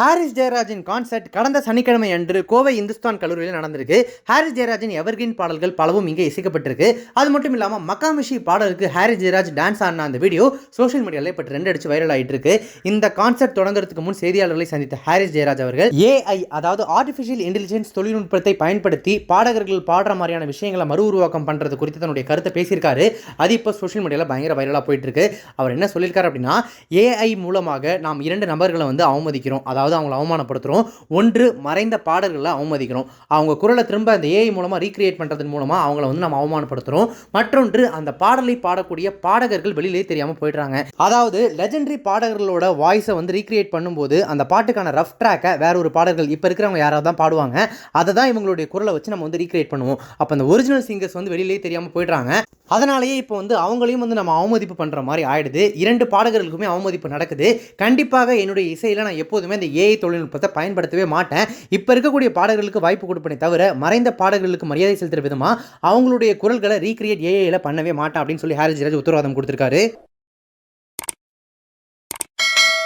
Harris ஜெயராஜின் concert கடந்த சனிக்கிழமை அன்று கோவை இந்துஸ்தான் கல்லூரியில் நடந்திருக்கு. ஹாரிஸ் ஜெயராஜின் எவர்கிரீன் பாடல்கள் பலவும் இங்கே இசைக்கப்பட்டிருக்கு. அது மட்டும் இல்லாமல் மக்காமிஷி பாடலுக்கு ஹாரிஸ் ஜெயராஜ் டான்ஸ் ஆடின அந்த வீடியோ சோஷியல் மீடியாவில் இப்போ ட்ரெண்ட் அடிச்சு வைரல் ஆகிட்டு இருக்கு. இந்த கான்சர்ட் தொடங்குறதுக்கு முன் செய்தியாளர்களை சந்தித்த ஹாரிஸ் ஜெயராஜ் அவர்கள் ஏஐ அதாவது ஆர்டிஃபிஷியல் இன்டெலிஜென்ஸ் தொழில்நுட்பத்தை பயன்படுத்தி பாடகர்கள் பாடுற மாதிரியான விஷயங்களை மறு உருவாக்கம் பண்ணுறது குறித்து தன்னுடைய கருத்தை பேசியிருக்காரு. அது இப்போ சோஷியல் மீடியாவில் பயங்கர வைரலாக போயிட்டு இருக்கு. அவர் என்ன சொல்லியிருக்காரு அப்படின்னா, ஏஐ மூலமாக நாம் 2 நபர்களை அவமதிக்கிறோம், அதாவது அவங்களை அவமானப்படுத்துகிறோம். ஒன்று, மறைந்த பாடல்களை அவமதிக்கிறோம், அவங்க குரலை திரும்ப அந்த ஏஐ மூலமாக ரீக்ரியேட் பண்ணுறதன் மூலமாக அவங்கள நம்ம அவமானப்படுத்துகிறோம். மற்றொன்று, அந்த பாடலை பாடக்கூடிய பாடகர்கள் வெளியிலே தெரியாமல் போயிடுறாங்க. அதாவது லெஜெண்டரி பாடகர்களோட வாய்ஸை ரீக்ரியேட் பண்ணும்போது அந்த பாட்டுக்கான ரஃப் ட்ராக்கை வேற ஒரு பாடல்கள் இப்போ இருக்கிறவங்க யாராவது தான் பாடுவாங்க. அதை தான் இவங்களுடைய குரலை வச்சு நம்ம ரீக்ரியேட் பண்ணுவோம். அப்போ அந்த ஒரிஜினல் சிங்கர்ஸ் வெளியிலே தெரியாமல் போயிடுறாங்க. அதனாலேயே இப்போ அவங்களையும் நம்ம அவமதிப்பு பண்ணுற மாதிரி ஆயிடுது. 2 பாடகர்களுக்குமே அவமதிப்பு நடக்குது. கண்டிப்பாக என்னுடைய இசையில் நான் எப்போதுமே இந்த ஏஐ தொழில்நுட்பத்தை பயன்படுத்தவே மாட்டேன். இப்போ இருக்கக்கூடிய பாடகர்களுக்கு வாய்ப்பு கொடுப்பனே தவிர மறைந்த பாடகர்களுக்கு மரியாதை செலுத்துகிற விதமாக அவங்களுடைய குரல்களை ரீக்ரியேட் ஏஐயில் பண்ணவே மாட்டேன் அப்படின்னு சொல்லி ஹாரிஸ் ஜெயராஜ் உத்தரவாதம் கொடுத்துருக்காரு.